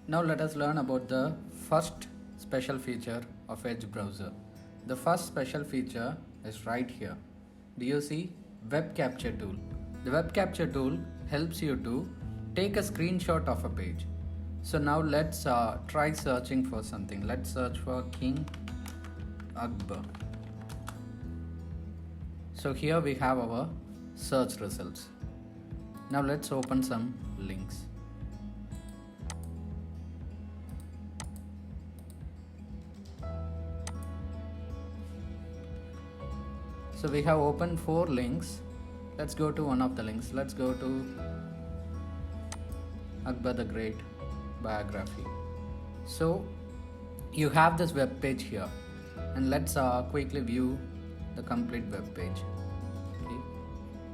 Now let us learn about the first special feature of Edge browser. The first special feature is right here. Do you see web capture tool? The web capture tool helps you to take a screenshot of a page. So now let's try searching for something. Let's search for King Akbar. So here we have our search results. Now let's open some links. So we have opened 4 links. Let's go to one of the links. Let's go to Akbar the Great biography. So you have this web page here, and let's quickly view the complete web page. Okay.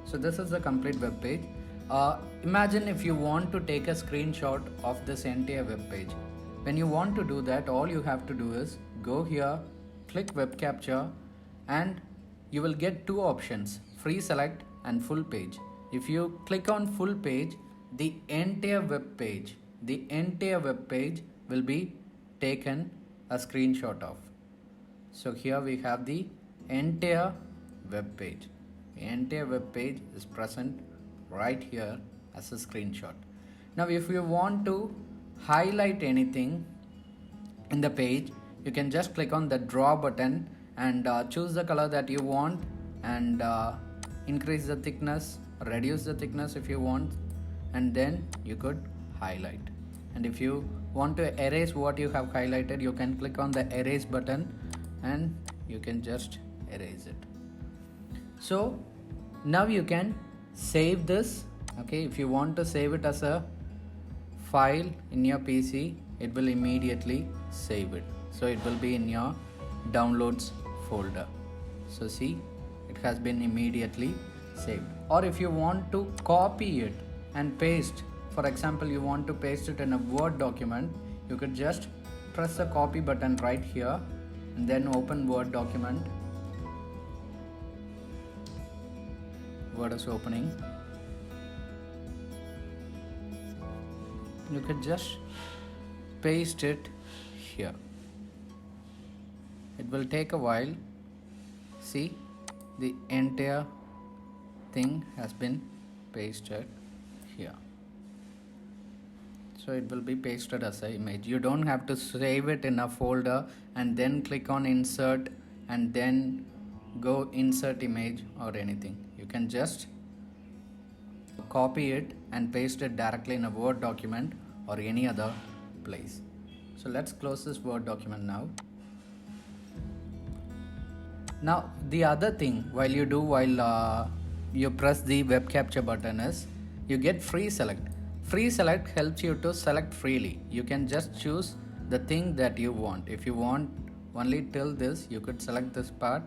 So this is the complete web page. Imagine if you want to take a screenshot of this entire web page. When you want to do that, all you have to do is go here, click web capture, and you will get 2 options, free select and full page. If you click on full page, the entire web page will be taken a screenshot of. So here we have the entire web page. The entire web page is present right here as a screenshot. Now if you want to highlight anything in the page, you can just click on the draw button and choose the color that you want, and increase the thickness, reduce the thickness if you want, and then you could highlight. And if you want to erase what you have highlighted, you can click on the erase button and you can just erase it. So now you can save this. Okay, if you want to save it as a file in your PC, it will immediately save it. So it will be in your downloads folder. So see, it has been immediately saved. Or if you want to copy it and paste, for example, you want to paste it in a Word document, you could just press the copy button right here and then open Word document. Word is opening. You could just paste it here. It will take a while. See, the entire thing has been pasted here. So it will be pasted as an image. You don't have to save it in a folder and then click on insert and then go insert image or anything. You can just copy it and paste it directly in a Word document or any other place. So let's close this Word document now. Now the other thing while you press the web capture button is you get free select. Free select helps you to select freely. You can just choose the thing that you want. If you want only till this, you could select this part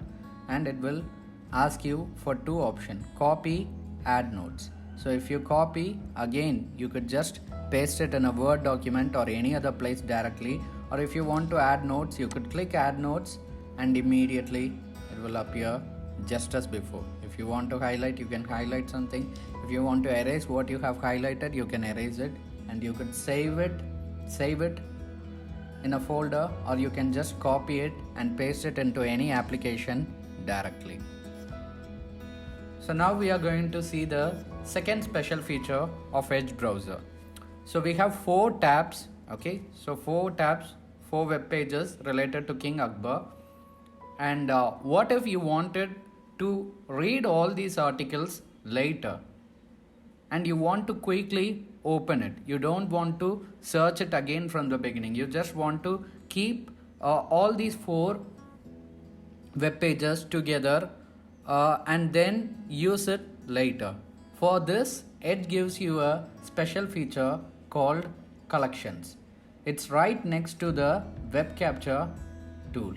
and it will ask you for 2 options, copy, add notes. So if you copy, again you could just paste it in a Word document or any other place directly, or if you want to add notes, you could click add notes and immediately it will appear just as before. If you want to highlight, you can highlight something. If you want to erase what you have highlighted, you can erase it, and you could save it in a folder, or you can just copy it and paste it into any application directly. So now we are going to see the second special feature of Edge browser. So we have 4 tabs. Okay, so 4 tabs, 4 web pages related to King Akbar. And what if you wanted to read all these articles later and you want to quickly open it? You don't want to search it again from the beginning. You just want to keep all these 4 web pages together and then use it later. For this, Edge gives you a special feature called collections. It's right next to the web capture tool.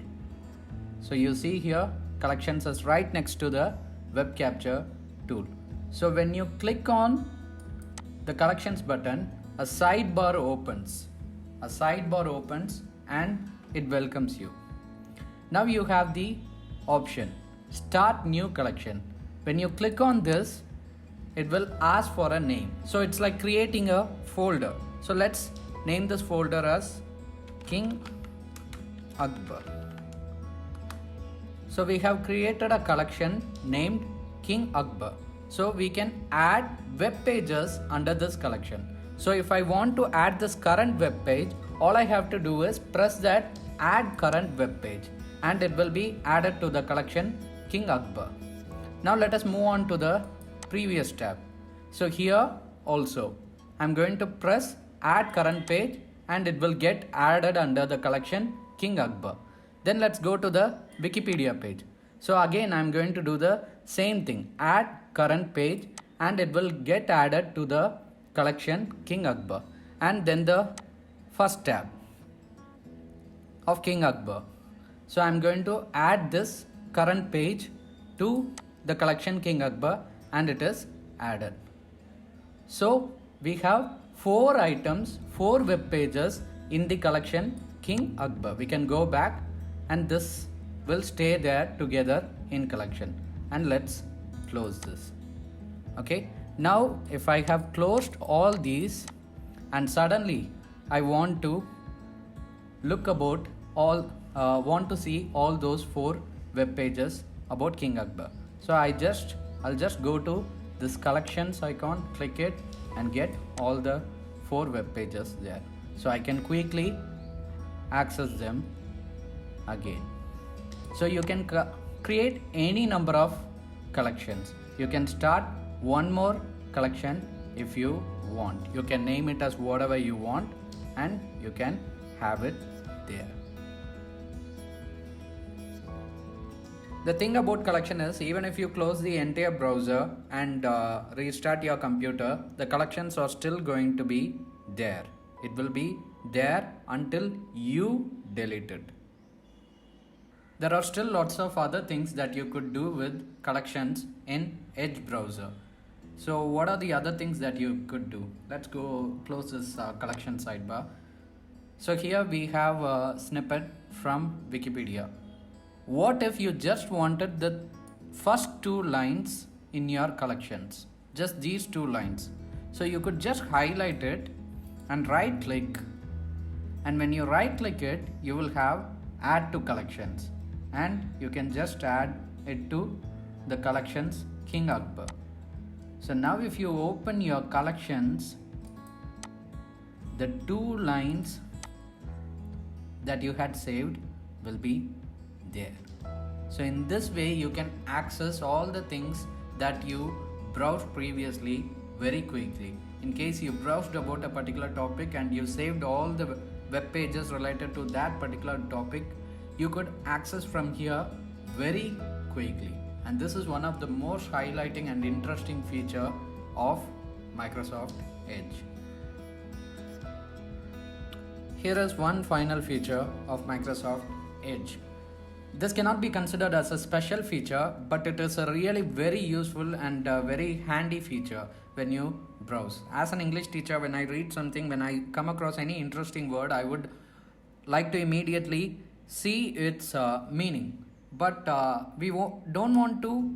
So you see here, collections is right next to the web capture tool. So when you click on the collections button, a sidebar opens. And it welcomes you. Now you have the option start new collection. When you click on this, it will ask for a name. So it's like creating a folder. So let's name this folder as King Akbar. So we have created a collection named King Akbar. So we can add web pages under this collection. So if I want to add this current web page, all I have to do is press that add current web page and it will be added to the collection King Akbar. Now let us move on to the previous tab. So here also I'm going to press add current page and it will get added under the collection King Akbar. Then let's go to the Wikipedia page. So again I'm going to do the same thing, add current page, and it will get added to the collection King Akbar. And then the first tab of King Akbar. So I'm going to add this current page to the collection King Akbar and it is added. So we have 4 items, 4 web pages in the collection King Akbar. We can go back and this will stay there together in collection. And let's close this. Okay, now if I have closed all these and suddenly I want to look about all want to see all those 4 web pages about King Akbar. So I'll just go to this collections icon, click it and get all the 4 web pages there. So I can quickly access them again. So you can create any number of collections. You can start one more collection if you want. You can name it as whatever you want and you can have it there. The thing about collection is even if you close the entire browser and restart your computer, the collections are still going to be there. It will be there until you delete it. There are still lots of other things that you could do with collections in Edge browser. So what are the other things that you could do? Let's go close this collection sidebar. So here we have a snippet from Wikipedia. What if you just wanted the first 2 lines in your collections? Just these 2 lines. So you could just highlight it and right click. And when you right click it, you will have add to collections. And you can just add it to the collections King Akbar. So now if you open your collections, the 2 lines that you had saved will be there. So in this way you can access all the things that you browsed previously very quickly. In case you browsed about a particular topic and you saved all the web pages related to that particular topic, you could access from here very quickly. And this is one of the most highlighting and interesting feature of Microsoft Edge. Here is one final feature of Microsoft Edge. This cannot be considered as a special feature, but it is a really very useful and very handy feature when you browse. As an English teacher, when I read something, when I come across any interesting word, I would like to immediately see its meaning. But we don't want to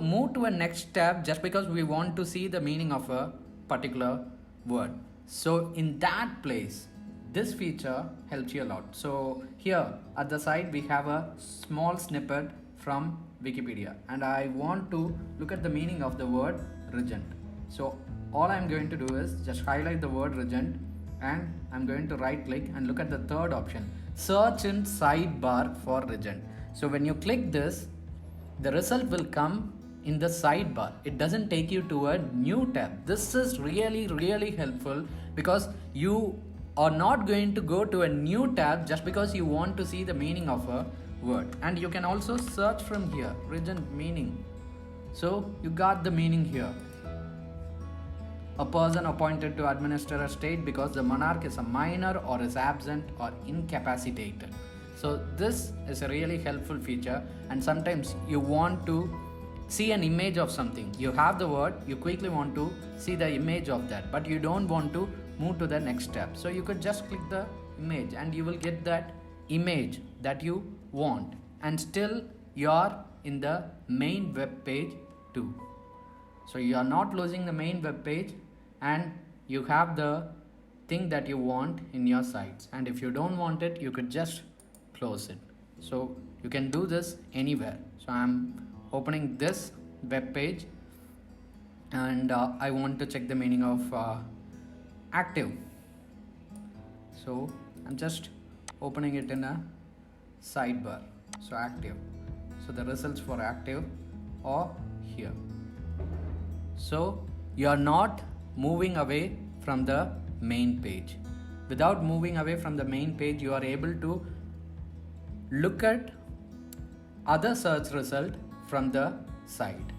move to a next tab just because we want to see the meaning of a particular word. So in that place, this feature helps you a lot. So here at the side we have a small snippet from Wikipedia and I want to look at the meaning of the word regent. So all I'm going to do is just highlight the word regent and I'm going to right click and look at the third option, search in sidebar for regent. So when you click this, the result will come in the sidebar. It doesn't take you to a new tab. This is really helpful because you are not going to go to a new tab just because you want to see the meaning of a word. And you can also search from here, regent meaning. So you got the meaning here. A person appointed to administer a state because the monarch is a minor or is absent or incapacitated. So this is a really helpful feature, and sometimes you want to see an image of something. You have the word, you quickly want to see the image of that, but you don't want to move to the next step. So you could just click the image and you will get that image that you want, and still you are in the main web page too. So you are not losing the main web page and you have the thing that you want in your sites, and if you don't want it, you could just close it. So you can do this anywhere. So I'm opening this web page, and I want to check the meaning of active. So I'm just opening it in a sidebar. So active. So the results for active are here. So you are not moving away from the main page. Without moving away from the main page, you are able to look at other search result from the site.